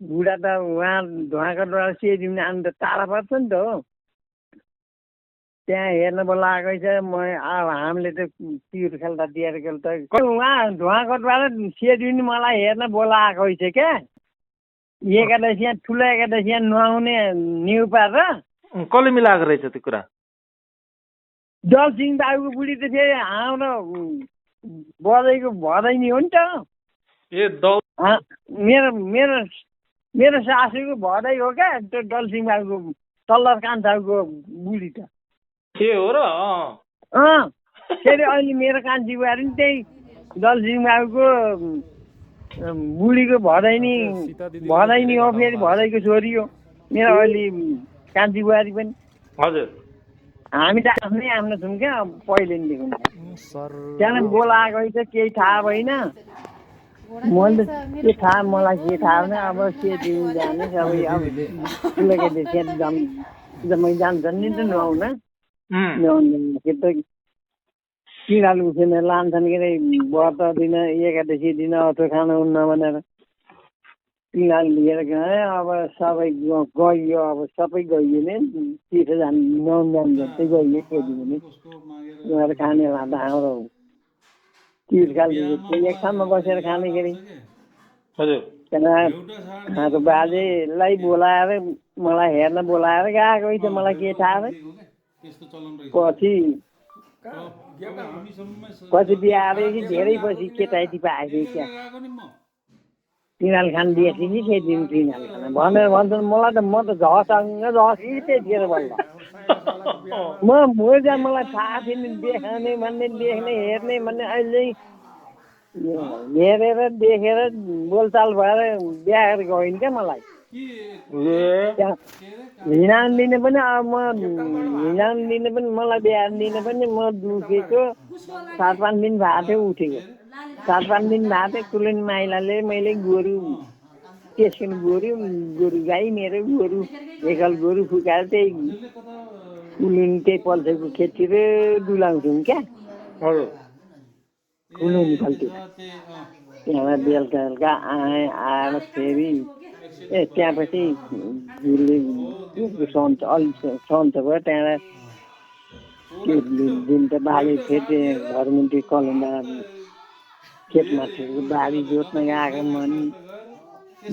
बुढा त उहाँ धुवाकटबाट सिएदिउने आउनु त टाढा पर्छ नि त हो। त्यहाँ हेर्न बोलाएकै छ। हामीले त पिर खेल्दा दिएर खेल्दा उहाँ धुवाकटबाट सिएदिउने मलाई हेर्न बोलाएकै छ क्या। एकादशी यहाँ ठुलो एकादशी यहाँ नुहाउने न्यु पारेर कसले मिलाएको रहेछ त्यो कुरा? दलसिंह बाबुको बुढी त फेरि हाम्रो बधाईको भदैनी हो नि त। मेरो मेरो मेरो सासूको भदै हो क्या त्यो दलसिंह बाबुको तल्लो कान्छाको बुढी त। के हो र? फेरि अहिले मेरो कान्छी बुहारी नि त्यही दलसिंह बाबुको बुढीको भदैनी हो। फेरि भदैको छोरी हो मेरो अहिले कान्छी बुहारी पनि। हजुर हामी त आफ्नै आफ्नो छौँ क्या पहिलेदेखि। त्यहाँ बोलाएको छ केही थाहा भएन। मैले त के थाहा, मलाई के थाहा भने अब के दिन जाने सबै अब ठुलोकै देख्या जम्मै जान्छन् नि त नुहाउन। के त किराल उठेन लान्छन् के अरे व्रत दिन एकादशी दिन अथवा खानु हुन्न भनेर किराल लिएर गए। अब सबै गइयो, अब सबै गइयो नि तीर्थ जानु नुहाउनु जानु जस्तै गइयो। के दिने उनीहरू खाने लाँदा हाम्रो तीर्थकाल एक ठाउँमा बसेर खानेखेरि त्यहाँ बाजेलाई बोलाएर मलाई हेर्न बोलाएर गएको छ। मलाई के थाहा र पछि बिहा कि धेरै पछि केटाइटी पाएको क्या। पिनाल खान दिएपछि कि त्यही दिन पिनाल खान भनेर भन्छन् मलाई त। म त झसँग झसी त्यतिखेर बल्ल म मलाई थाहा थिएन देखाउने भन्ने देख्ने हेर्ने भन्ने। अहिले हेरेर देखेर बोलचाल भएर बिहा गरेर गइन् क्या मलाई। हिँडाउनु दिने पनि अब म हिँडाउनु दिने पनि मलाई बिहा दिने पनि म दुखेको 7-5 दिन भएको थियो उठेको। 7-5 दिन भएको थियो। कुलिन माइलाले मैले गोरु त्यसको गोरु गाई मेरो गोरु एकल गोरु फुकाएर त्यही कुलिन त्यही पल्सेको खेततिर डुलाउँछौँ क्या। कुलिन फल्थ्यो। त्यहाँबाट बेलुका बेलुका आएर फेरि त्यहाँपछि सन्च अलिक सन्च भयो। त्यहाँबाट त्यो दिन त बाली फेरि घरमुन्टी कलन्दा खेतमा थियो बारी जोत्न गएको। मन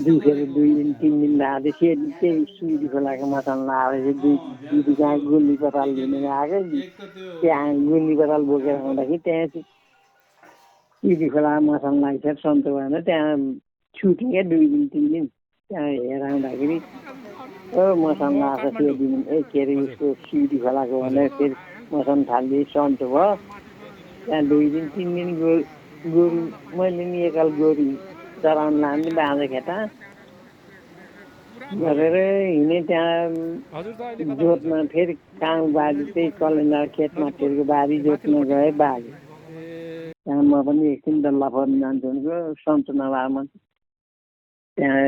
दुखेर 2 दिन 3 दिन भएको थियो। त्यही सुरी खोलाको मसान लगाएर दिदी कहाँ गुल्ली पताल लिन गएको। त्यहाँ गुल्ली पताल बोकेर आउँदाखेरि त्यहाँ सिडी खोला मसान लाग्छ सन्चो भएन। त्यहाँ छुट्यो क्या 2 दिन 3 दिन। त्यहाँ हेर आउँदाखेरि मसान लगाएको त्यो दिन के अरे उसको सिडी खोलाको भनेर फेरि मसान थाल्दै सन्चो भयो। त्यहाँ 2 दिन 3 दिन गोरु मैले नि एकल गोरु चराउनु लाने बाँझो खेता गरेर हिँडेँ। त्यहाँ जोत्न फेरि काउँ बारी त्यही कलेन्डर खेतमा फेरिको बारी जोत्न गएँ बारी। त्यहाँ म पनि एकछिन डल्ला पर्नु जान्छु भनेको सन्चो नभएमा त्यहाँ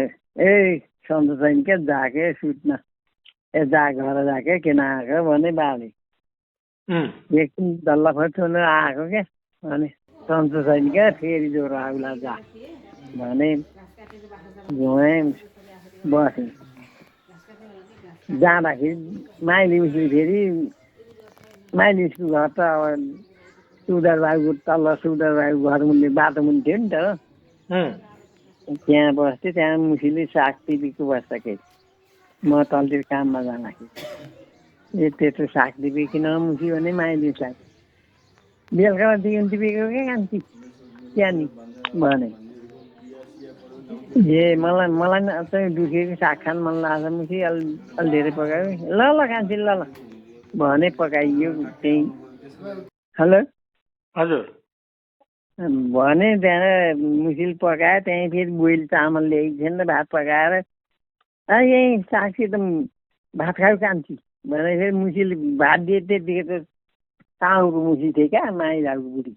सन्चो छैन क्या जाके सुत्न जा घर जाके किन आएको भने बारी एकछिन डल्ला पर्छु भनेर आएको क्या। अनि सन्चो छैन क्या फेरि ज्वरो आउला जा भने गएँ बसेँ। जाँदाखेरि माइली उसले फेरि माइली उसको घर त अब सुधार बाबुको तल्लो सुधार बाबुको घर मुनि बाटो मुनि थियो नि त। त्यहाँ बस्थेँ। त्यहाँ मुसीले साग टिपेको बस्दाखेरि म तलतिर काममा जाँदाखेरि त्यत्रो साग टिपेकिन मुसी भने माइलीलाई बेलुकामा टिपेको क्या कान्छी त्यहाँ नि भने मलाई चाहिँ दुखेको साग खान मन लाग्छ। मुसी अलि धेरै पकायो। ल कान्छी ल भने पकाइयो त्यहीँ। हेलो हजुर भने त्यहाँ मुसीले पकायो। त्यहीँ फेरि बोइल चामल ल्याएको थिएन त भात पकाएर यहीँ सागसित भात खायो कान्छी भने फेरि मुसीले भात दिए। त्यतिखेर त टाउको मुसी थियो क्या माइलाको बुढी।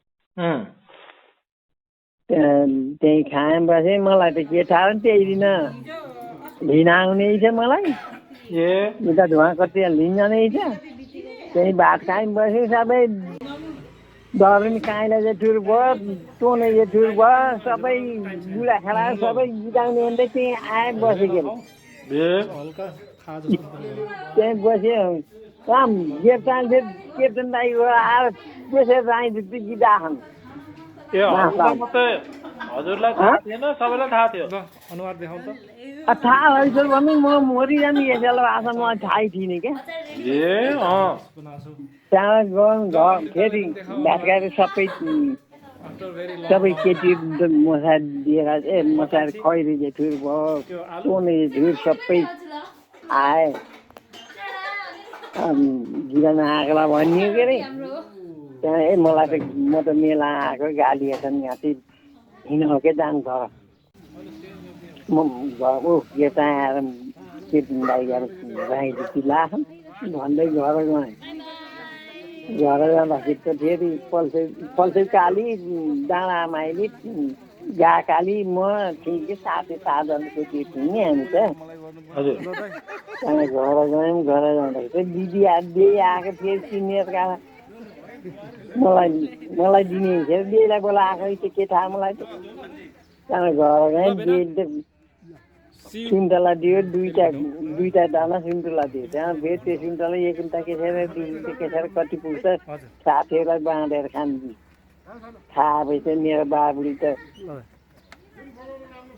त्यहीँ खाएँ बसेँ। मलाई त के थाहा त्यही दिन लिन आउने छ मलाई। उता धुवा कति लिन जाने छ। त्यहीँ भात खाएँ बसेँ। सबै धरनी काइला चाहिँ ठुर भयो टोने चाहिँ ठुर भयो सबै बुढाखाडा सबै बिताउने अन्त त्यहीँ आए बसेको त्यहीँ बस्यो काम गेट चाहन्थ्यो केप्टन दाईको आएर बसेर राइदियो गिटा खानु हजुरलाई थाहा थिएन सबैलाई थाहा थियो अनुहार देखाउँ त थाहा भइसक्यो भने म मरिजाने यसैलाई आशा मलाई थाहै थिएन क्या त्यहाँ गयो फेरि भेटघाट सबै केटी मसार दिएर मसार खैरी झुर भयो सोने झुर सबै आए गिरामा आएकोलाई भनियो के अरे त्यहाँ मलाई त म त मेला आएको गाली छन् यहाँ चाहिँ हिँड्नु के जान्छ म यता आएर केटी दाइ गएर राइदिएको लाखन् भन्दै घर गएँ घर जाँदाखेरि त फेरि पल्सै काली डाँडा माइली गा काली म ठिकै सातजना केटी थियौँ नि हामी त त्यहाँदेखि घर गयौँ घर जाँदाखेरि चाहिँ दिदी आएको थियो सिनियरका मलाई दिने थियो बेला बेला आएको के थाहा मलाई त त्यहाँदेखि घर गएँ सुन्तला दियो दुईटा दाना सुन्तला दियो त्यहाँ फेरि त्यो सुन्तला एक उन्टा केसेर दुई उन्टा केसेर कति पुग्छ साथीहरूलाई बाँधेर खानु थाहा भएछ मेरो बाबुले त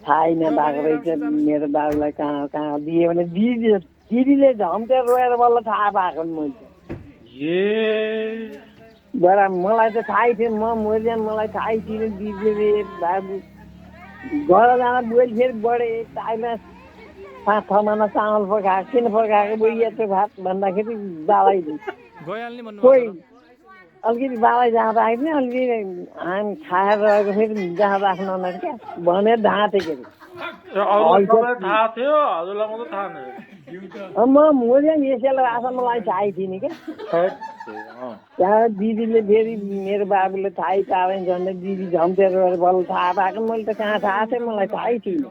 थाहै नभएको रहेछ मेरो बाबुलाई कहाँ कहाँ दियो भने दिदीले झम्टेर रोएर बल्ल थाहा भएको नि मैले बडा मलाई त थाहै थियो म मरिजान मलाई थाहै थियो दिदीले बाबु घर जाँदा बुझेर फेरि बढे टाइममा 5-6 महिना चामल पकाएको किन पकाएको बुझी यस्तो भात भन्दाखेरि बाबाई कोही अलिकति बाबाई जहाँ राखेको नि अलिकति हामी खाएर रहेको फेरि जहाँ राख्नु नआएर क्या भनेर ढाँटे के अरे म मरिजान यसैलाई आशा मलाई थाहै थिएन क्या त्यहाँ दिदीले फेरि मेरो बाबुले थाहै पाएन झन्डै दिदी झम्टेर गएर बल्ल थाहा पाएको मैले त कहाँ थाहा थियो मलाई थाहै थिएन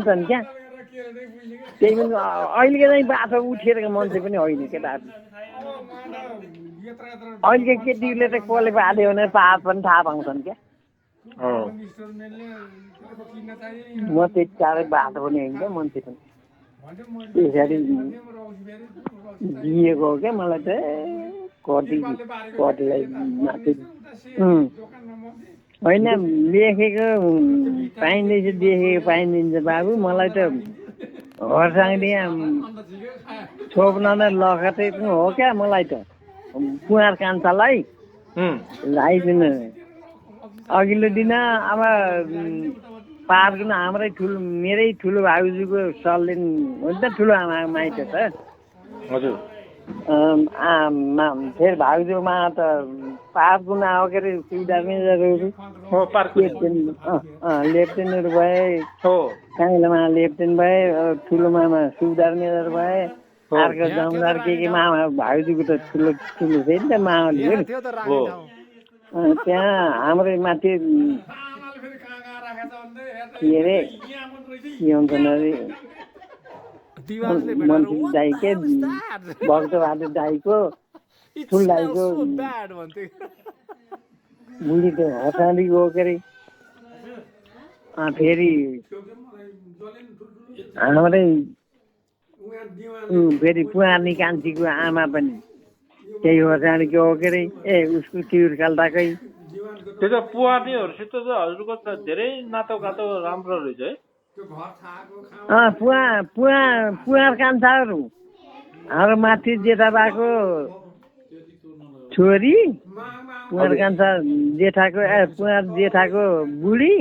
त नि क्या त्यही पनि अहिलेको चाहिँ बाटो उठेरको मान्छे पनि होइन केटाहरू अहिलेको केटीले त कसले बाल्यो भने पाप पनि थाहा पाउँछन् क्या म त्यति साह्रै बाटो पनि होइन क्या मान्छे पनि त्यसरी दिएको हो क्या मलाई त कतिलाई माथि होइन लेखेको पाइँदैछ देखेको पाइँदिन्छ बाबु मलाई त हर्साङले छोप्न नै लगतै पनि हो क्या मलाई त कुमार कान्छालाई लगाइदिनु अघिल्लो दिन अब पार्कमा हाम्रै मेरै ठुलो भाउजूको सल्ले हुन्छ ठुलो आमा माइत त हजुर फेरि भाउजूमा त पार्कको नाम के अरे सुविधा मेजरहरू लेफ्टेनेन्टहरू भए काइलामा लेफ्टेनेन्ट भए ठुलो मामा सुविधा मेजर भए अर्को जमदार के मामा भाउजूको त ठुलो ठुलो थियो नि त मामाले त्यहाँ हाम्रै माथि के अरे के हुन्छ अरे मन्त्री दाई के भक्तबहादुर दाईको ठुल दाईको बुढी त हर्साली गयो के अरे फेरि हाम्रै फेरि पुवार्नी कान्छीको आमा पनि त्यही हर्सालीको हो के अरे उसको तिर्खालदाकै त्यो त पुवार्नीहरूसित त हजुरको त धेरै नातोगातो राम्रो रहेछ है पुवार कान्छाहरू हाम्रो माथि जेठाबाको छोरी पुवार कान्छा जेठाको पुवार जेठाको बुढी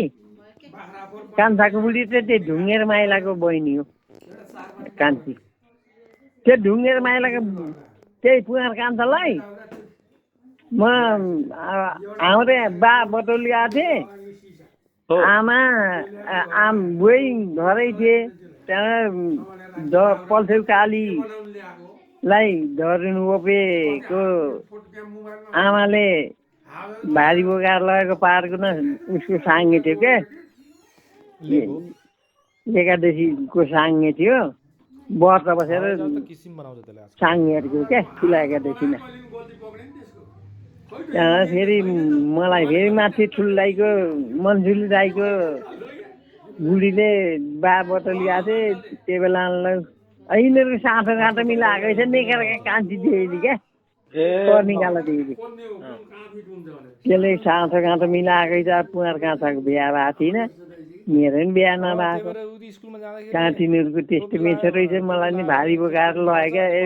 कान्छाको बुढी चाहिँ त्यही ढुङ्गेर माइलाको बहिनी हो कान्छी त्यो ढुङ्गेर माइलाको त्यही पुवार कान्छालाई म हाम्रै बा बटोली आएको थिएँ आमा बुढी घरै थिए त्यहाँ पल्सेउ कालीलाई धरिनु ओपेको आमाले भारी बोकाएर लगेको पार्को न उसको साङ्गे थियो क्या एकादशीको साङ्गे थियो वर्ष बसेर किसिम बनाउँछ त्यसले आजकल। साङ्गेहरूको क्या ठुलाएका देखिन त्यहाँ फेरि मलाई फेरि माथि ठुलो दाइको मन्सुली दाइको बुढीले बा बोतल ल्याएको थिएँ त्यो बेला यिनीहरूको साँठो गाँठो मिलाएकै छ नेकरका कान्छी दिएली क्या निकाल दिएली त्यसले साँठो गाँठो मिलाएकै छ पुवार काँचाको बिहा भएको थिएन मेरो पनि बिहा नभएको कहाँ तिनीहरूको त्यस्तो मेसो रहेछ मलाई नि भारी बोकाएर लग्यो क्या ए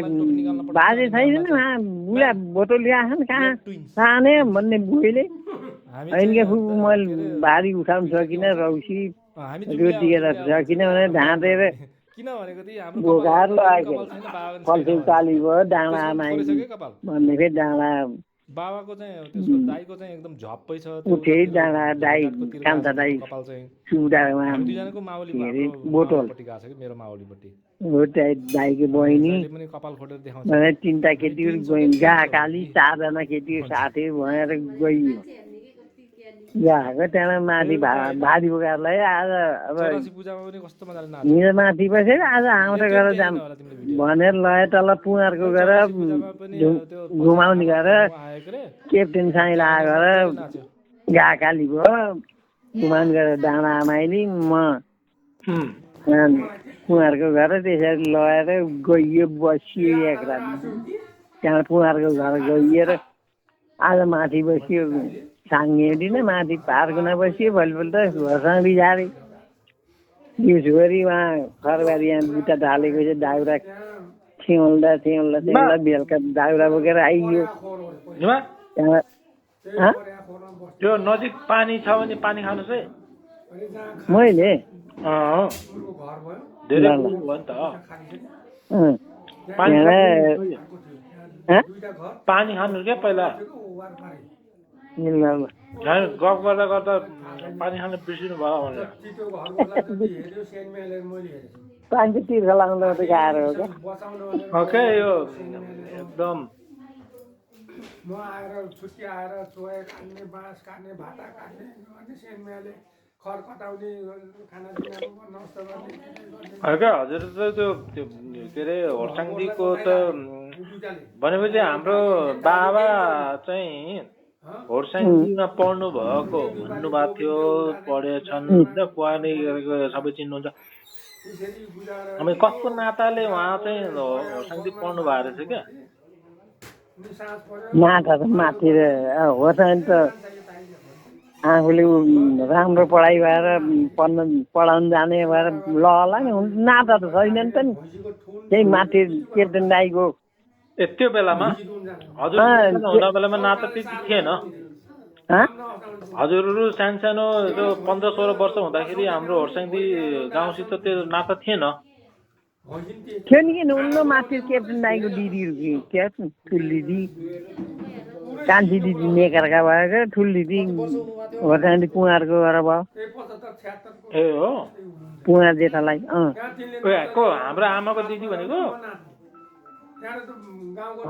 बाजे छैन बुढा बोतल ल्याएको नि कहाँ साने भन्ने बुढीले होइन क्या फुपू मैले भारी उठाउनु सकिनँ रौसी रोटिएर सकिनँ भनेर ढाँटेर बोकाएर लगाएको फलफुल चाली भयो डाँडा आमाई भन्ने फेरि डाँडा बाबाको चाहिँ त्यसको दाइको चाहिँ एकदम झप्पै छ उठे डाँडा दाई कान्छा दाई चुडामा दुईजनाको मावली बोतल पट्टि गएको छ कि मेरो मावलीपट्टि हो त्यहाँ दाईको बहिनी पनि कपाल खोटेर देखाउँछ भनेर 3टा केटीहरू गयो गाकाली 4जना केटीहरू साथी भनेर गइयो गएको त्यहाँबाट माथि भारी बोकाहरूलाई आज अब पूजामा पनि कस्तो मजाले नाच्छ हिँड माथि बसेर आज हाम्रो गरेर जाम भनेर लयो तल पुँगारको गएर घुमाउने गरेर क्याप्टेन साई लगाएर गाकाली भयो घुमाउने गरेर डाँडा आमाइली म पुँगारको घर त्यसरी लगेर गइयो बसियो एक रात त्यहाँबाट पुँगारको घर गइएर आज माथि बसियो साङ्गेटी नै माथि पार्कमा बसियो भोलिपल्ट घरसँग बिझारे दिउँसोभरि उहाँ खरबारी यहाँ बुट्टा ढालेको छ दाउरा ठेउल्दा बेलुका दाउरा बोकेर आइयो त्यो नजिक पानी छ भने पानी खानुहोस् है मैले धेरै भयो नि त पानी खानु क्या पहिला गफ गर्दा गर्दा पानी खानु बिर्सिनु भयो भनेर पानी चाहिँ तिर्खा लाउँदा त गाह्रो हो क्या यो एकदम म आएर छुट्टी आएर चोया काट्ने बाँस काट्ने भाटा काट्ने अनि सेनमाले खर कटाउने खानापिनाको नष्ट गर्ने क्या हजुर त त्यो के अरे होर्साङदीको त भनेपछि हाम्रो बाबा चाहिँ होर्साङदीमा पढ्नु भएको भन्नुभएको थियो पढेछन् पुवानी सबै चिन्नुहुन्छ अनि कस्तो नाताले उहाँ चाहिँ होर्साङदी पढ्नु भएको रहेछ क्या नाता त माथि होर्साङ त आफूले राम्रो पढाइ भएर पढाउनु जाने भएर ल होला नि नाता त छैन नि त नि त्यही माथि केप्टेन दाईको त्यो बेलामा हजुर हुँदा बेलामा नाता त्यति थिएन हजुरहरू सानो त्यो 15-16 वर्ष हुँदाखेरि हाम्रो होर्साङदी गाउँसित त्यो नाता थिएन थियो नि किन उन्न माथि केप्टेन दाईको दिदीहरू क्या ठुली दिदी कान्छी दिदी नेकरका भएको ठुली दिदी होर्साङदी पुँगारको गरेर भयो ए हो पुँगार जेठालाई को हाम्रो आमाको दिदी भनेको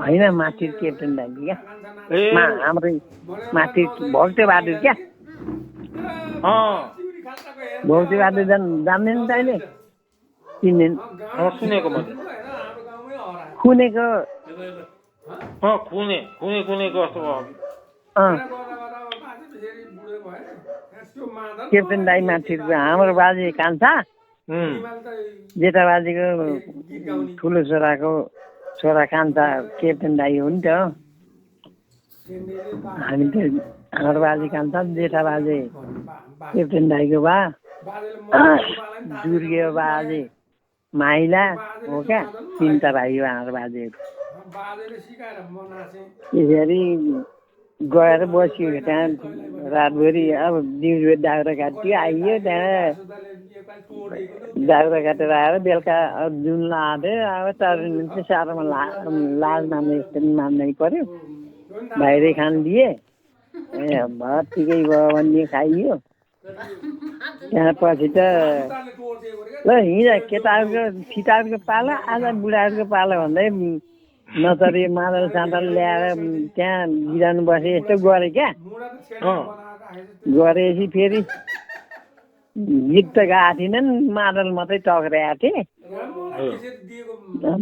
होइन माथि केप्टेन दाई क्या हाम्रो माथि भक्ते बहादुर क्या भक्ते बहादुर जान्दैन त अहिले चिन्दैन सुनेको मैले खुनेको कुने कस्तो केप्टेन दाई माथिको हाम्रो बाजे कान्छा जेठा बाजेको ठुलो छोरा कान्छा केप्टेन दाई हो नि त हामी त हाम्रो बाजे कान्छा जेठा बाजे केप्टेन दाईको बा दुर्गे बाजे माइला हो क्या 3टा भाइ हो हाम्रो बाजेहरू त्यसरी गएर बस्यो त्यहाँ रातभरि अब दिउँसो दाउरा काट्यो आइयो त्यहाँ दाउरा काटेर आएर बेलुका जुन लाँदै अब तर साह्रोमा लाज मान्ने जस्तो पनि मान्नै पर्यो बाहिरै खान दिए भात ठिकै भयो भने खाइयो त्यहाँ पछि त ल हिँड केटाहरूको छिटाहरूको पाला आज बुढाहरूको पाला भन्दै नचरी मादल सादल ल्याएर त्यहाँ बिराउनु बसे यस्तो गरे क्या गरेपछि फेरि गीत त गाएको थिएनन् मादल मात्रै टक्राएको थिएँ त्यसरी दिएको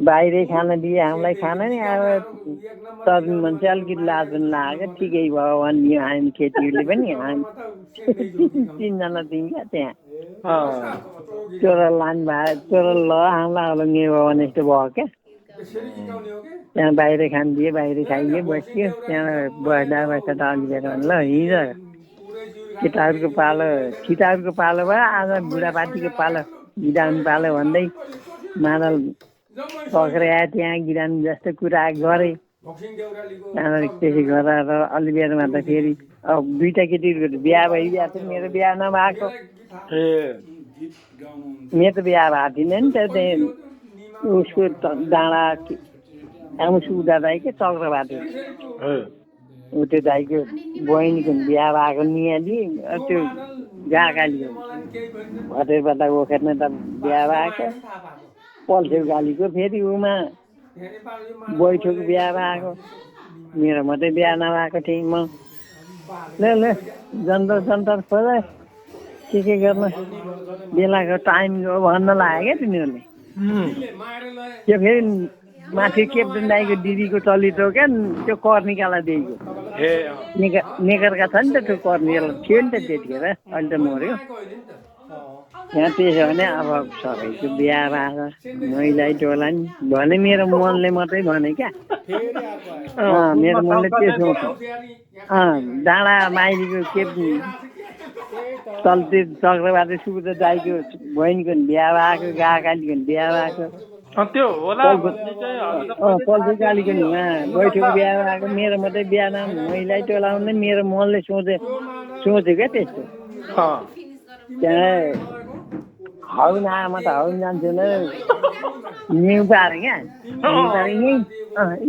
बाहिरै खान दिए हामीलाई खाना नि अब तरुण मान्छे अलिकति लाजन लाग्यो ठिकै भयो भनिदियो हामी केटीहरूले पनि हामी 3 जना थियौँ क्या त्यहाँ चोरा लानु भयो चोरा ल हामीलाई अब भयो भने जस्तो भयो क्या त्यहाँ बाहिर खान दिए बाहिर खाइयो बसियो त्यहाँ बस्दा बस्दा अलि बेर ल हिँड केटाहरूको पालो भयो आज बुढापातीको पालो गिराउनु पालो भन्दै मादल पक्रेर आयो त्यहाँ गिराउनु जस्तो कुरा गरे त्यहाँदेखि त्यसै गरेर अलि बेरमा त फेरि अब 2टा केटीहरूको बिहा भइदिएको थियो मेरो बिहा नभएको मेरो त बिहा भएको थिएन नि त त्यहाँ उसको डाँडा आउँछु उदा दाइ के चक्रबाटो ऊ त्यो दाइको बहिनीको बिहा भएको नियाली त्यो गाकालीको भटेरबाट ओखेर्ने त बिहा भएको पल्सेउ गालीको फेरि उमा बैठोको बिहा भएको मेरो मात्रै बिहा नभएको थिएँ म ल जन्तर खोज के गर्न बेलाको टाइम भन्न लाग्यो क्या तिनीहरूले त्यो फेरि माथि क्याप्टन दाईको दिदीको चलितो क्या त्यो कर्निकालाई दिएको नेकरका छ नि त त्यो कर्निकाला थियो नि त त्यतिखेर अहिले त मऱ्यो यहाँ त्यसो भने अब सबैको बिहा भएको महिलै टोला नि भने मेरो मनले मात्रै भने क्या मेरो मनले त्यो सोच्छ डाँडा माइलीको चल्ती चक्रबाट सुब्रत दाईको बहिनीको बिहा भएको गाकालीको बिहा भएको त्यो होला पल्सु कालीको बैठोको बिहा भएको मेरो मात्रै बिहा न महिलै टोलाउने मेरो मनले सोच्यो क्या त्यस्तो त्यहाँ हाउन आमा त हाउन जान्थ्यो न न्यु पारे क्या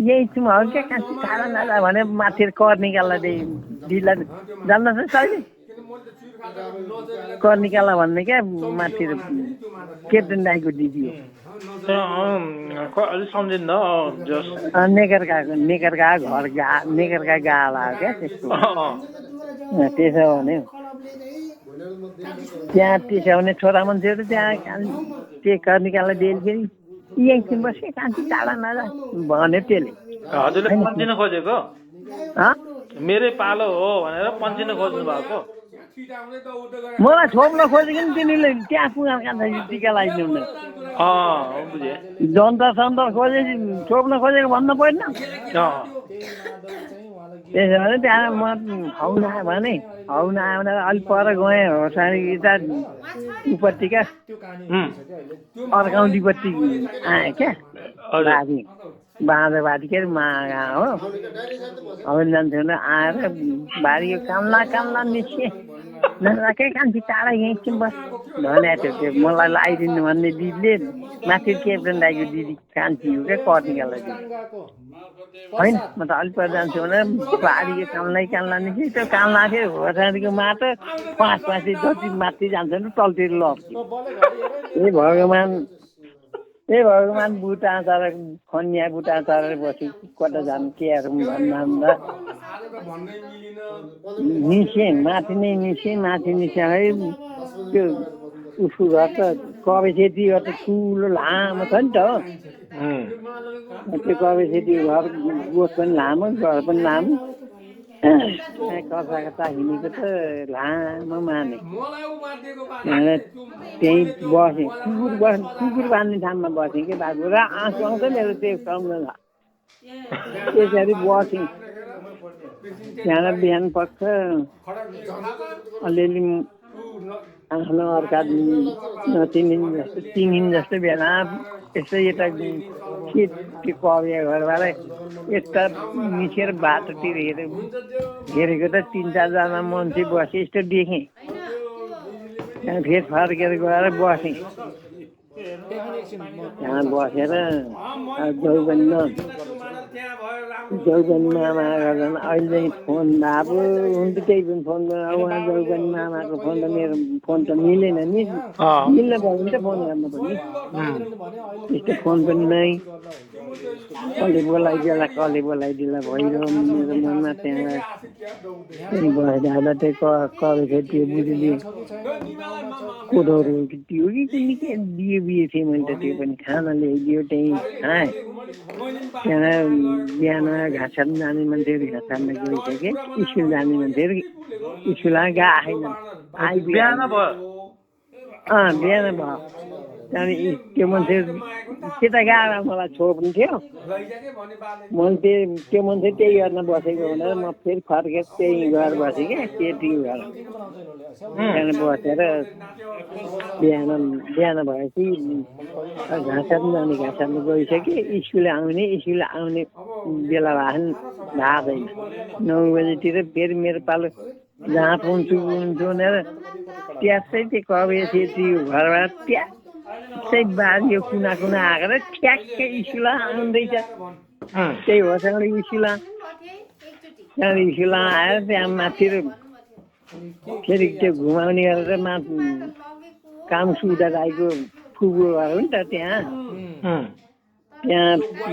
यही छौँ हौ क्या काँची टाढा नजा भने माथि कर निकाल्दा दिदीलाई जान्दैछ अहिले कर निकाल्दा भन्ने क्या माथि क्याप्टन दाईको दिदी हो सम्झिन्न नेकरका घर नेकरका गाला हो क्या त्यस्तो त्यसो भने त्यहाँ त्यसो भने छोरा मान्छेहरू त्यहाँ के कर निकाल्दा दिएँ फेरि यहीँ बस्यो कान्छी टाढा नजा भन्यो त्यसले हजुरले पन्चिन खोजेको मेरै पालो हो भनेर पन्चिन खोज्नु भएको मलाई छोप्न खोजेको नि तिनीहरूले त्यहाँ पुगा कान्छ टिका लगाइदिनु बुझेँ जन्तर सन्तर खोजे छोप्न खोजेको भन्नु पर्दैन त्यसो भने त्यहाँ म हाउन आयो भने हाउन आयो भने अलिक पर गएँ होर्सानी यता उपत्यका अर्काउटीपट्टि आएँ क्या बाँधोबारी के अरे मागा हो अब जान्थ्यो भने आएर बारीको कामला निस्केँ नराकै कान्छी टाढा यहीँ चाहिँ बस भनेको थियो त्यो मलाई लगाइदिनु भन्ने दिदीले माथि क्याप्टन दाईको दिदी कान्छी हो क्या कर्निकालाई दिदी होइन म त अलिक पर जान्छु भने बारीको कामला निस्केँ त्यो कामला थियो होर्सानीको माटो 5 जति माथि जान्छ नि तलतिर लग्थ्यो ए भगवान् बुटा तर खन्या बुटा तर बसी कता जानु के भन्दा निस्केँ माथि नै निस्केँ है त्यो उसको घर त कबे सेती घर त ठुलो लामो छ नि त हो त्यो कबे सेतीको घर गोठ पनि लामो घर पनि लामो कता हिँडेको त लामो माने त्यहीँ बसेँ कुकुर बाँध्ने ठाउँमा बसेँ कि बाबु र आँसु आउँछ मेरो त्यो सम्झना त्यसरी बसेँ त्यहाँ बिहान पक्ष अलिअलि आफ्नो अर्का 3 दिन जस्तो बेला यस्तै यता के त्यो कविया घरबाट यता निस्केर बाटोतिर हेरेको त 3-4 जना मान्छे बसे यस्तो देखेँ त्यहाँ फेरि फर्केर गएर बसेँ त्यहाँ बसेर त्यहाँ भयो राम्रो जौगनी मामा गर्दैन अहिले चाहिँ फोन भएको हुन्थ्यो त्यही पनि फोन अब उहाँ जौगनी मामाको फोन त मेरो फोन त मिलेन नि मिल्न भयो भने त फोन गर्नु पर्ने त्यस्तो फोन पनि नै कसले बोलाइदिएला भइरह्यो मेरो मनमा त्यहाँ बस्दा त्यो कल त्यो बुझिदिए कोदोहरू त्यो कि निकै बिहे थिएँ मैले त त्यो पनि खाना ल्याइदियो त्यहीँ खाएँ त्यहाँ बिहान घाँस काट्न जाने मान्छेहरू घाँस काट्न गइसके स्कुल जाने मान्छेहरू स्कुलमा गएन बिहान भयो बिहान भयो त्यहाँदेखि त्यो मान्छे त्यता गएर मलाई छोप्थ्यो मैले त्यो मान्छे त्यही गर्न बसेको भनेर म फेरि फर्केर त्यही गएर बसेँ क्या केटी घर त्यहाँदेखि बसेर बिहान भएपछि घाँस काट्नु जाने घाँस काट्नु गइसकेँ स्कुल आउने बेला भएको छैन 9 बजीतिर फेरि मेरो पालो जहाँ पुग्छु भनेर ट्यासै त्यो कबे थियो घरबाट ट्यासै बारियो कुना आएर ठ्याक्कै स्कुल आउँदैछ त्यही होसँग स्कुल त्यहाँदेखि स्कुल आएर त्यहाँ माथि फेरि त्यो घुमाउने गरेर काम सुधा राईको फुपू घर हो नि त त्यहाँ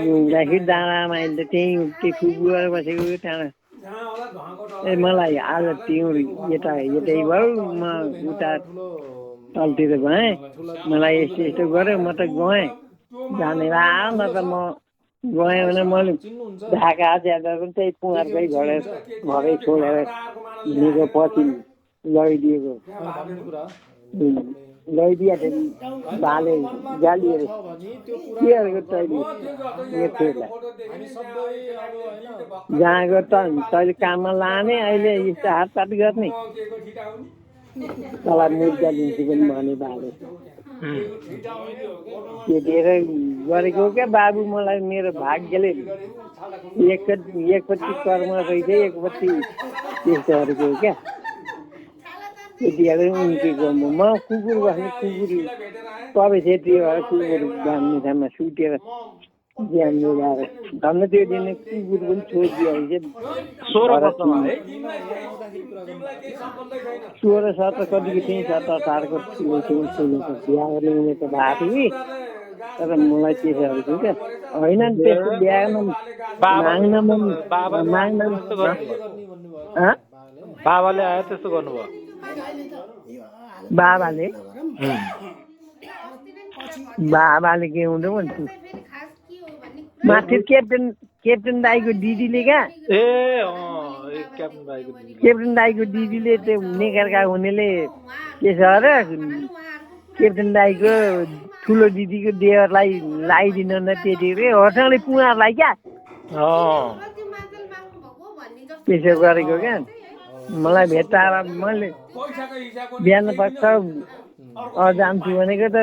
हुँदाखेरि डाँडामा अहिले त्यहीँ त्यो फुपू गरेर बसेको त्यहाँ मलाई आज तिम्रो यतै भयो म उता तलतिर गएँ मलाई यस्तो गर्यो म त गएँ जानेर आयो न त म गएँ भने मैले ढाका ज्यादा पनि त्यही पुँहारकै घरै छोडेर हिँडेको पछि लैदिएको लैदिएखेरि भाले गालीहरू केहरूको तैँले जहाँ गयो तैँले काममा लाने अहिले यस्तो हातपात गर्ने तँलाई मुद्दा दिन्छु पनि भने भाले त्यतिखेर गरेको क्या बाबु मलाई मेरो भाग्यले एकपट्टि कर्म रहेछ एकपट्टि त्यस्तो गरेको क्या त्यतिखेर उम्केको म कुकुर बस्ने कुकुर कबे छेत्री भएर कुकुर बाँध्ने ठाउँमा सुतेर बिहान लगाएर धन्न त्यो दिन कुकुर पनि छोडिदियो भने 16-17 कतिको थिएँ 17-18 ठुलो बिहा गर्ने उमेर त भएको थियो तर मलाई त्यसो क्या होइन त्यस्तो बिहा बाबाले आयो त्यस्तो गर्नुभयो बाबाले के हुँदो भन्छु माथि क्याप्टेन दाईको दिदीले क्या क्याप्टेन दाईको दिदीले त्यो नेकर्का हुनेले के छ अरे क्याप्टेन दाईको ठुलो दिदीको देवरलाई लगाइदिनु न त्यतिखेर होटलले पुँहारलाई क्या त्यसो गरेको क्या मलाई भेट्टाएर मैले बिहान पक्ष जान्छु भनेको त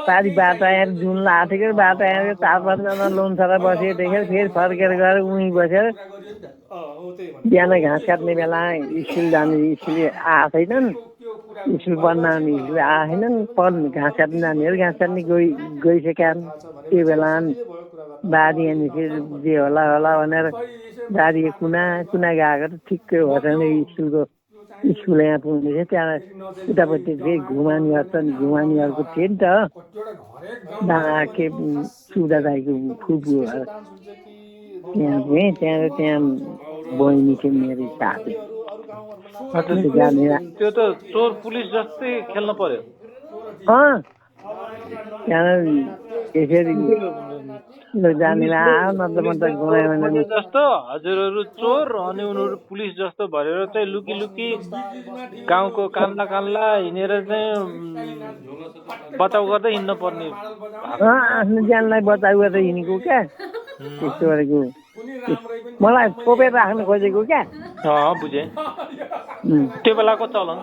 पारी बाटो आएर जुन लाटेको बाटो आएर 4-5जना लोनछरा बसेको देखेर फेरि फर्केर गएर उहीँ बसेर बिहान घाँस काट्ने बेला स्कुल जाने स्कुल आएको छैनन् स्कुल पढ्न आउने स्कुल आएको छैनन् पढ्ने घाँस काट्नु जानेहरू घाँस काट्ने गइसक्या त्यो बेला बारी अनि फेरि जे होला भनेर बारी कुना गएको त ठिक्कै होटलले स्कुल यहाँ पुग्दैछ त्यहाँ उतापट्टि फेरि घुमानी गर्छन् घुमानीहरूको थियो नि त के सुधा दाईको फुपू त्यहाँ गएँ त्यहाँ बहिनी थियो मेरो साथी त्यो त चोर पुलिस जस्तै खेल्न पर्यो त्यहाँ यसरी जानेलाई आयो नत्र म त गएँ भने जस्तो हजुरहरू चोर अनि उनीहरू पुलिस जस्तो भरेर चाहिँ लुकी गाउँको कान्ला हिँडेर चाहिँ बचाउ गर्दै हिँड्नु पर्ने आफ्नो ज्यानलाई बचाउ गरेर हिँडेको क्या त्यस्तो गरेको मलाई छोपेर राख्नु खोजेको क्या बुझेँ त्यो बेलाको चलन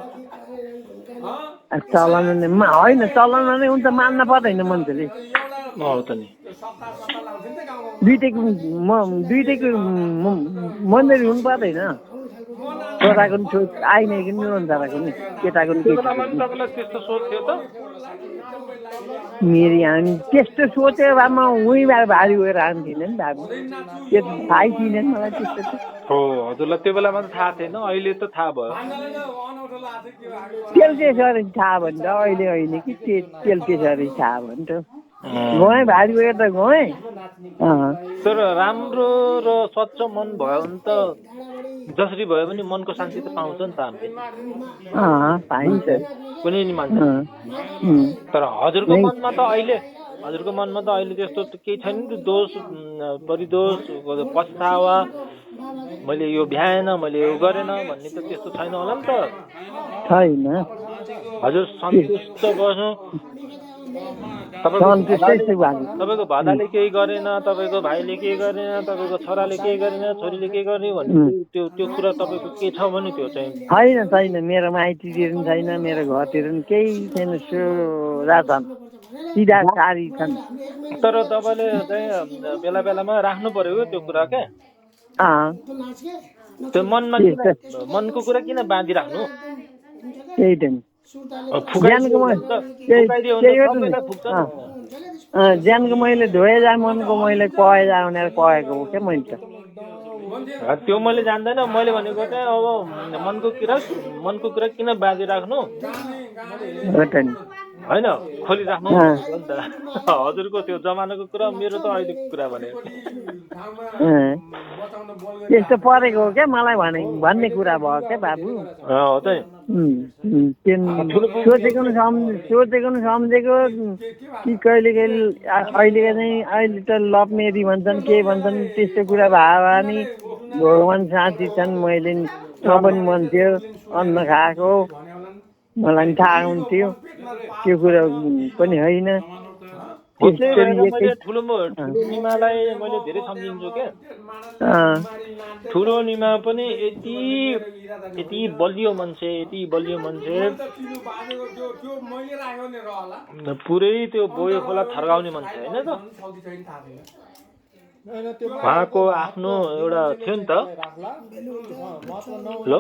होइन चलन नै हुन्छ मान्न पर्दैन मान्छेले दुइटैको मन्दिर हुनु पर्दैन छोराको नि आइनेको नि लोन्छाराको नि केटाको नि त्यस्तो सोच थियो त मेरी हामी त्यस्तो सोचेर भए म उहीँबाट भारी गएर आउँथिनँ नि बाबु त्यो थाहै थिएन नि मलाई त्यस्तो त हो हजुरलाई त्यो बेलामा त थाहा थिएन अहिले त थाहा भयो अनौठो लाग्छ त्यो तेलपेसरी थाहा भयो नि त अहिले होइन कि तेलपेसरी थाहा भयो नि त गएँ भारी गएर त गएँ तर राम्रो र स्वच्छ मन भयो भने त जसरी भयो भने मनको शान्ति त पाउँछ नि त हामीले पाइन्छ कुनै नि मान्छ तर हजुरको मनमा त अहिले त्यस्तो केही छैन नि त दोष परिदोष पछतावा मैले यो भ्याएन मैले यो गरेन भन्ने त त्यस्तो छैन होला नि त छैन हजुर सन्तुष्ट बस्नु तपाईँको भदाले केही गरेन तपाईँको भाइले केही गरेन तपाईँको छोराले केही गरेन छोरीले केही गर्ने भन्ने त्यो कुरा तपाईँको के छ भने त्यो चाहिँ छैन मेरो माइतीतिर पनि छैन मेरो घरतिर पनि केही छैन सोझा छन् सिधा सारी छन् तर तपाईँले चाहिँ बेला बेलामा राख्नु पर्यो त्यो कुरा क्या त्यो मनको कुरा किन बाँधिराख्नु त्यही त ज्यानको मैले धोए जा मनको मैले कहे जा भनेर कहेको हो क्या मैले त त्यो मैले जान्दैन मैले भनेको चाहिँ अब मनको कुरा किन बाँधिराख्नु होइन खोलिराख्नु हजुरको त्यो जमानाको कुरा मेरो त अहिलेको कुरा भने त्यस्तो परेको हो क्या मलाई भन्ने कुरा भयो क्या बाबु हो त सोचेको न सम्झेको कि कहिले अहिले त लभ मेरी भन्छन् के भन्छन् त्यस्तो कुरा भयो नि भगवान साथी छन् मैले पनि मन थियो अन्न खाएको मलाई पनि थाहा हुन्थ्यो त्यो कुरा पनि होइन ठुलो निमालाई मैले धेरै सम्झिन्छु क्या ठुलो निमा पनि यति बलियो मान्छे पुरै त्यो बोयो खोला थर्काउने मान्छे होइन त उहाँको आफ्नो एउटा थियो नि त हेलो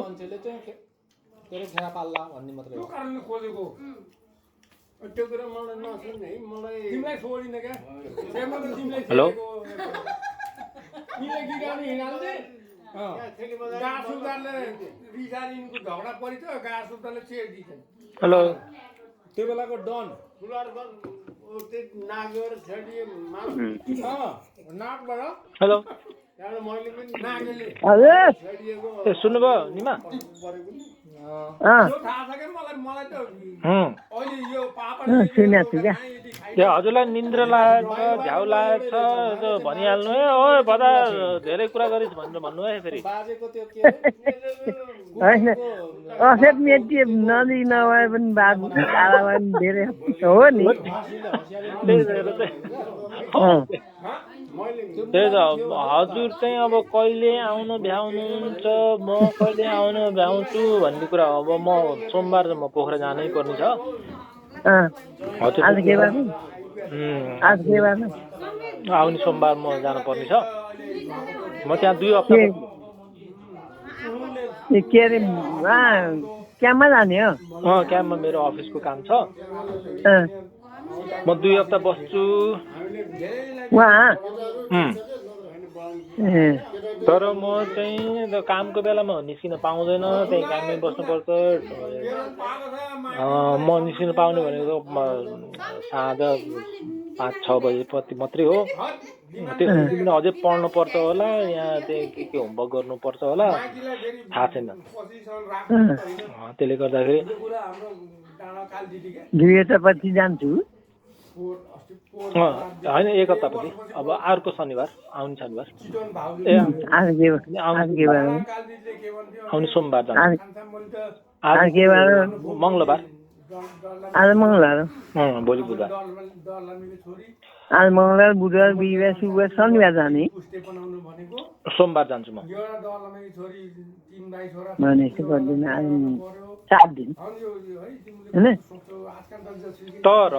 हेलो हेलो त्यो बेलाको डन हेलो ए सुन्नुभयो निमा हजुरलाई निन्द्रा लागेको छ झ्याउ लागेको छ भनिहाल्नु है ओ बदा धेरै कुरा गरिस् भनेर भन्नु है फेरि होइन असेट मेटी नदी नभए पनि बाबु धेरै हो नि त्यही त हजुर चाहिँ अब कहिले आउनु भ्याउनुहुन्छ म कहिले आउनु भ्याउँछु भन्ने कुरा अब म सोमबार म पोखरा जानै पर्ने छ आउने सोमबार म जानु पर्ने छ म त्यहाँ 2 हप्ता के अरे क्याम्पमा जाने हो क्याम्पमा मेरो अफिसको काम छ म 2 हप्ता बस्छु तर म चाहिँ कामको बेलामा निस्किन पाउँदैन त्यही काममै बस्नुपर्छ म निस्किन पाउने भनेको साँझ 5-6 बजेपछि मात्रै हो त्यसपछि अझै पढ्नु पर्छ होला यहाँ चाहिँ के होमवर्क गर्नुपर्छ होला थाहा छैन त्यसले गर्दाखेरि 2 हप्तापछि जान्छु होइन 1 हप्तापछि अब अर्को शनिबार आउने शनिबार आउने सोमबार जान्छ मङ्गलबार आज मङ्गलबार भोलि बुधबार आज मङ्गलबार बुधबार बिहिबार शुक्रबार शनिबार जाने सोमबार जान्छु म भनेको गर्दिन 7 दिन हैन तर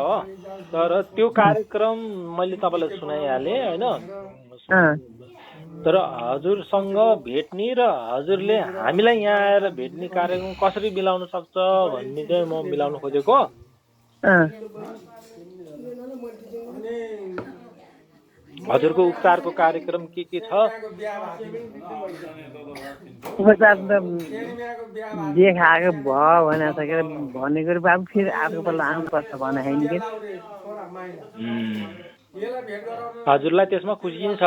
त्यो कार्यक्रम मैले तपाईँलाई सुनाइहालेँ होइन तर हजुरसँग भेट्ने र हजुरले हामीलाई यहाँ आएर भेट्ने कार्यक्रम कसरी मिलाउन सक्छ भन्ने चाहिँ म मिलाउन खोजेको हजुरको उपचारको कार्यक्रम के छ? उपचार त जे खाएको भयो भने सकेर भनेको बाबु फेरि अर्कोपल्ट आउनुपर्छ भने होइन कि हजुरलाई त्यसमा खुसी छ?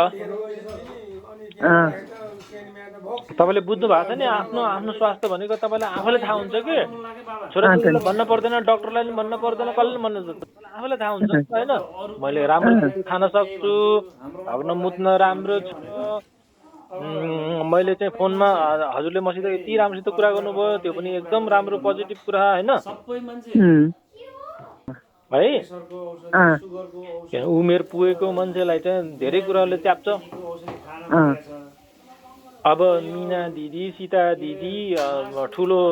तपाईँले बुझ्नु भएको छ नि आफ्नो आफ्नो स्वास्थ्य भनेको तपाईँलाई आफैले थाहा हुन्छ कि छोराछोरीलाई भन्न पर्दैन, डक्टरलाई पनि भन्न पर्दैन, कसले भन्नु आफैलाई थाहा हुन्छ होइन। मैले राम्रो खान सक्छु, भाग्न मुत्न राम्रो छ, मैले चाहिँ फोनमा हजुरले मसित यति राम्रोसित कुरा गर्नुभयो त्यो पनि एकदम राम्रो पोजिटिभ कुरा होइन है। उमेर पुगेको मान्छेलाई चाहिँ धेरै कुराले च्याप्छ। अब मिना दिदी, सीता दिदी, ठुलो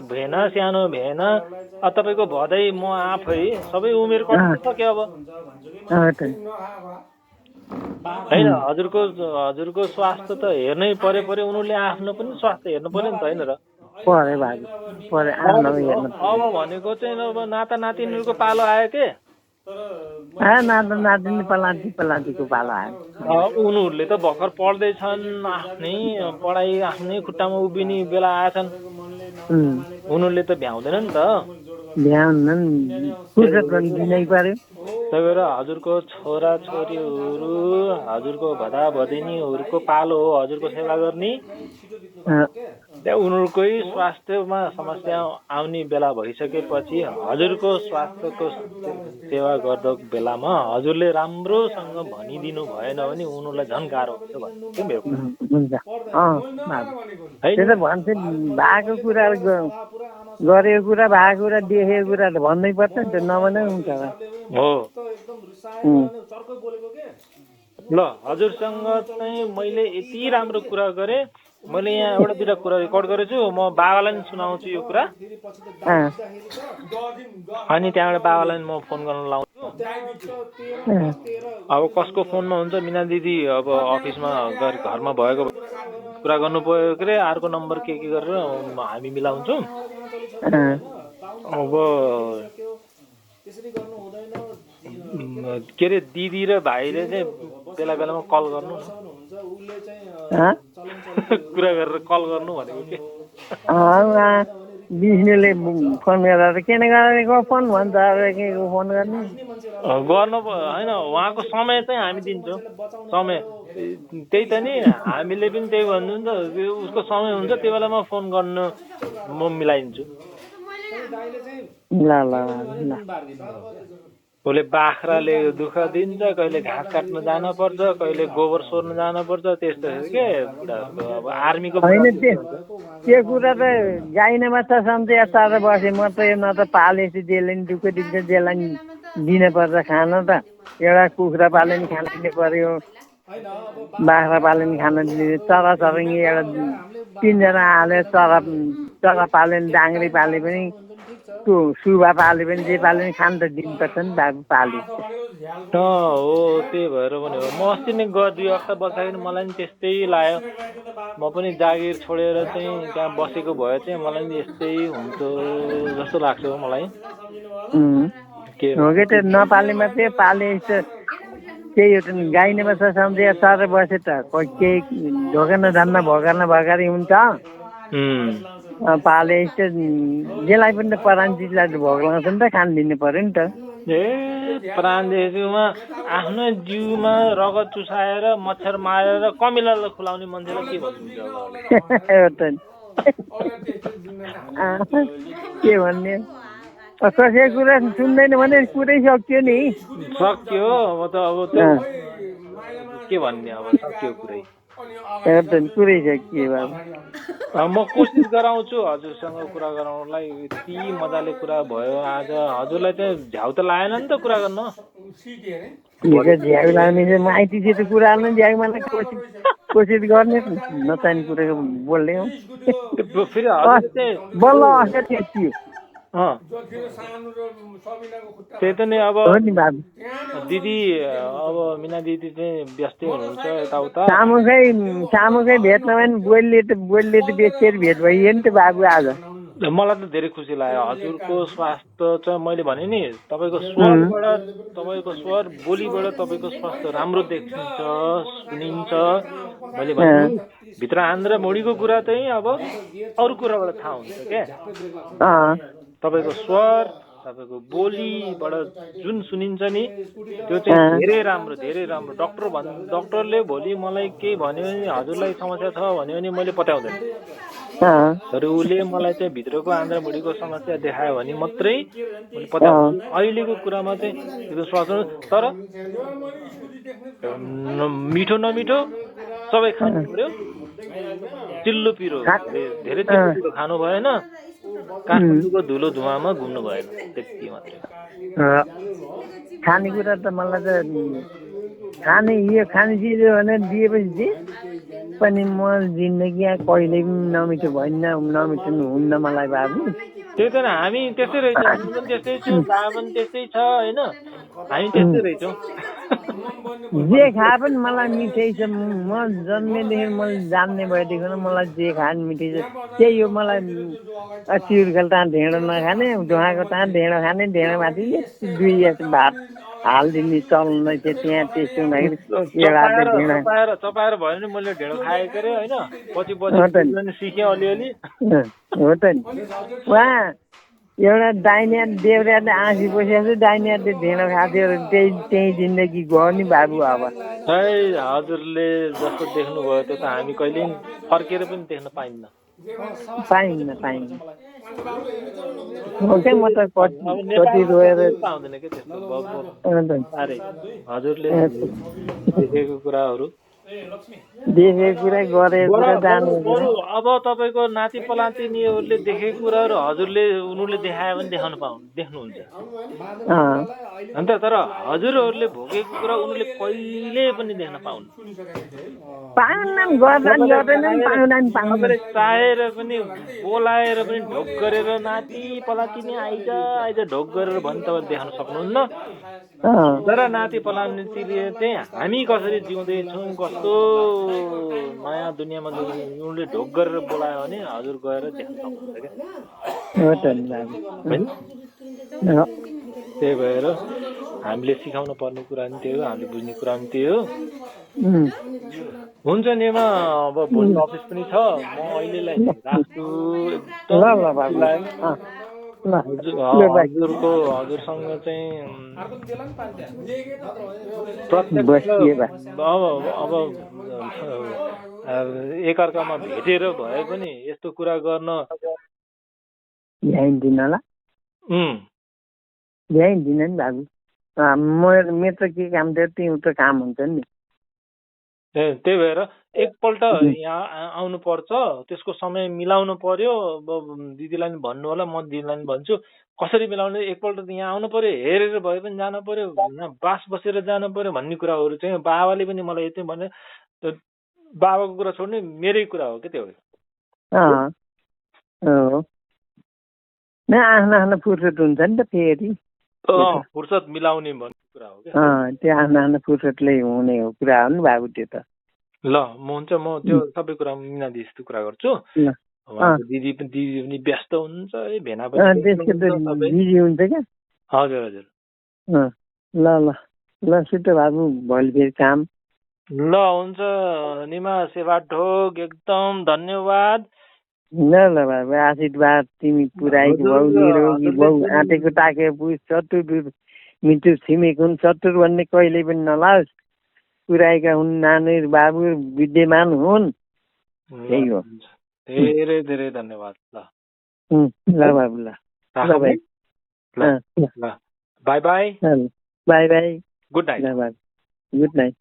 भेन, सानो भेन, तपाईँको भदै म आफै सबै उमेर कटिसक्यो अब होइन। हजुरको स्वास्थ्य त हेर्नै पर्यो उनीहरूले आफ्नो पनि स्वास्थ्य हेर्नु पर्यो नि त होइन र। अब भनेको चाहिँ अब नाता नातिनीहरूको पालो आयो के नाता नातिनी पलान्तीको पालो आयो। उनीहरूले त भर्खर पढ्दैछन्, आफ्नै पढाइ आफ्नै खुट्टामा उभिने बेला आएछन्, उनीहरूले त भ्याउँदैन नि त। त्यही भएर हजुरको छोरा छोरीहरू, हजुरको भदा भदिनीहरूको पालो हो हजुरको सेवा गर्ने। त्यहाँ उनीहरूकै स्वास्थ्यमा समस्या आउने बेला भइसकेपछि हजुरको स्वास्थ्यको सेवा गर्दा बेलामा हजुरले राम्रोसँग भनिदिनु भएन भने उनीहरूलाई झन् गाह्रो हुन्छ भन्नु मेरो भन्छ। भएको कुरा गरेको कुरा, भएको कुरा, देखेको कुरा त भन्नै पर्छ नि त, नभने हुन्छ हो। ल हजुरसँग चाहिँ मैले यति राम्रो कुरा गरेँ, मैले यहाँ एउटा दुईवटा कुरा रेकर्ड गरेछु, म बाबालाई पनि सुनाउँछु यो कुरा, अनि त्यहाँबाट बाबालाई म फोन गर्न लाउँछु। अब कसको फोनमा हुन्छ मिना दिदी, अब अफिसमा घरमा भएको कुरा गर्नु पर्यो के अरे, अर्को नम्बर के गरेर हामी मिलाउँछौँ। अब के अरे दिदी र भाइले चाहिँ बेला बेलामा कल गर्नु कुरा गरेर कल गर्नु भनेको के विष्णुले फोन गरेर किन गरेको फोन भन्छ, फोन गर्ने गर्नु होइन। उहाँको समय चाहिँ हामी दिन्छौँ, समय त्यही त नि, हामीले पनि त्यही भन्नु नि त, उसको समय हुन्छ त्यो बेलामा फोन गर्नु म मिलाइदिन्छु। ल ल ल। कसले बाख्राले दुःख दिन्छ, कहिले घाँस काट्न जानुपर्छ, कहिले गोबर सोर्न जानुपर्छ, त्यस्तो के अब आर्मीको होइन। त्यो कुरा त गाइने मात्र सम्झे तर बसेँ म त, न त पालेपछि त्यसले नि दुःख दिन्छ, त्यसलाई नि दिनुपर्छ खान त। एउटा कुखुरा पाले नि खान दिनु पर्यो, बाख्रा पाले नि खान दिनु, चरा चरङ्गी एउटा 3 जना हाले, चरा पाले नि, डाङ्ग्री पाले पनि, सुगा पाले पनि, जे पाले पनि खान त दिनुपर्छ नि बाबु, पाले हो। त्यही भएर पनि हो, म अस्ति नै 2 हप्ता बस्दाखेरि मलाई नि त्यस्तै लाग्यो, म पनि जागिर छोडेर चाहिँ त्यहाँ बसेको भए चाहिँ मलाई नि यस्तै हुन्छ जस्तो लाग्छ मलाई। हो कि त्यो नपाले मात्रै पाले केही हो त, गाइने मात्र सम्झे सर बसे त केही ढोका नधान्न भोकारि हुन्छ। पाले जेलाई पनि त परान चिजलाई भोग लगाउँछ नि त, खान दिनु पर्यो नि त। प्राणदेशमा आफ्नो जिउमा रगत चुसाएर मच्छर मारेर कमिलालाई खुलाउने मान्छेलाई के भन्नुहुन्छ? के भन्ने, कसै कुरा सुन्दैन भने कुरै सक्यो नि, सक्यो। अब के भन्ने, अब सक्यो कुरै, कुरै सक्यो बाबु। म कोसिस गराउँछु हजुरसँग कुरा गराउनलाई। यति मजाले कुरा भयो आज, हजुरलाई चाहिँ झ्याउ त लागेन नि त कुरा गर्न? झ्याउ लाग्ने चाहिँ माइतीसित कुरा हाल्नु, झ्याउ मलाई कोसिस गर्ने नचाहिने कुराको बोल्ने हो। फेरि हजुर चाहिँ बल्ल अस्ति थियो त्यही त नि। अब दिदी, अब मिना दिदी चाहिँ व्यस्तै हुनुहुन्छ यताउता, सामुखै भेट नभए नि बोलीले त बेचेर भेट भइयो नि त बाबु आज। मलाई त धेरै खुसी लाग्यो हजुरको स्वास्थ्य चाहिँ मैले भने नि तपाईँको स्वरबाट तपाईँको स्वर बोलीबाट तपाईँको स्वास्थ्य राम्रो देखिन्छ सुनिन्छ मैले भने भित्र आन्द्रा मुढीको कुरा चाहिँ अब अरू कुराबाट थाहा हुन्छ क्या तपाईँको स्वर तपाईँको बोलीबाट जुन सुनिन्छ नि त्यो चाहिँ धेरै राम्रो डक्टरले भोलि मलाई केही भन्यो भने हजुरलाई समस्या छ भन्यो भने मैले पत्याउँदैन तर उसले मलाई चाहिँ भित्रको आन्द्रा मुढीको समस्या देखायो भने मात्रै मैले पत्याउँछु अहिलेको कुरामा चाहिँ त्यो स्वास्थ्य तर मिठो नमिठो सबै खानु पर्यो चिल्लो पिरो धेरै चिल्लो पिरो खानु भएन काठमाडौँको धुलो धुवामा घुम्नु भएन त्यति मात्रै खानेकुरा त मलाई त खाने चिज हो भने दिएपछि जे पनि म जिन्दगी कहिले पनि नमिठो नमिठो हुन्न मलाई बाबु त्यही त हामी त्यस्तै रहेछ हामी पनि त्यस्तै छौँ बा पनि त्यस्तै छ होइन हामी त्यस्तै रहेछौँ जे खाए पनि मलाई मिठै छ म जन्मेदेखि मैले जान्ने भएदेखि मलाई जे खाए मिठै छ त्यही हो मलाई चिउरखेल ता ढेँडो नखाने ढुवाको ता ढेँडो खाने ढेँडोमाथि दुई भात हालिदिने चल्नु थियो त्यहाँ त्यस्तो हुँदाखेरि चपाएर भयो भने मैले ढेँडो खाएको अरे होइन पछि सिकेँ अलिअलि हो त नि उहाँ एउटा दाइनिया देउराले आँसी बसेको दाइनियाले ढेँडो खाएको थियो त्यही जिन्दगी गयो नि बाबु अब खै हजुरले जस्तो देख्नुभयो त्यो त हामी कहिले फर्केर पनि देख्न पाइन्न हो क्या म त कति रोएर पाउँदैन क्या त्यस्तो हजुरले देखेको कुराहरू देखेको कुरा गरेको जानु अब तपाईँको नाति पलातिनीहरूले देखेको कुराहरू हजुरले उनीहरूले देखायो भने देख्नुहुन्छ अन्त तर हजुरहरूले भोगेको कुरा उनीहरूले कहिले पनि देख्न पाउनुहुन्न चाहेर पनि बोलाएर पनि ढोक गरेर नाति पलातिनी आइज ढोक गरेर भने तपाईँ देख्न सक्नुहुन्न तर नाति पलातिनीले चाहिँ हामी कसरी जिउँदैछौँ कस्तो नयाँ दुनियाँमा उनीहरूले ढोक गरेर बोलायो भने हजुर गएर देख्न सक्नुहुन्छ क्या त्यही भएर हामीले सिकाउनु पर्ने कुरा पनि त्यही हो हामीले बुझ्ने कुरा पनि त्यही हो हुन्छ निमा अब भोलि अफिस पनि छ म अहिलेलाई राख्छु हजुरसँग चाहिँ अब एकअर्कामा भेटेर भए पनि यस्तो कुरा गर्न भ्याइदिन नि बाबु मेरो त के काम थियो त्यो त काम हुन्छ नि त्यही भएर एकपल्ट यहाँ आउनुपर्छ त्यसको समय मिलाउनु पर्यो अब दिदीलाई पनि भन्नु होला म दिदीलाई पनि भन्छु कसरी मिलाउने एकपल्ट त यहाँ आउनु पर्यो हेरेर भए पनि जानु पर्यो बास बसेर जानु पर्यो भन्ने कुराहरू चाहिँ बाबाले पनि मलाई यति भने बाबाको कुरा छोड्ने मेरै कुरा हो क्या त्यो आफ्नो फुर्सद हुन्छ नि त फेरि फुर्सद मिलाउने भन्ने कुरा हो क्या त्यो आफ्नो फुर्सदले हुने हो कुरा हो नि बाबु त्यो त ल म त्यो सबै कुरा मिलाइदिए जस्तो कुरा गर्छु दिदी पनि व्यस्त हुन्छ भेना पनि बिजी हुन्छ क्या हजुर हजुर ल सुट बाबु भोलि फेरि काम ल हुन्छ निमा सेवा ढोक एकदम धन्यवाद ल बाबु आशीर्वाद तिमी पुऱ्याएको भाउ निरोगी भाउ आँटेको ताकेको चतुर मिठो छिमेको हुन् चतुर भन्ने कहिले पनि नलाओस् पुऱ्याएका हुन् नानी बाबु विद्यमान हुन् त्यही हो धेरै धेरै धन्यवाद ल बाबु ल by by by by good night good night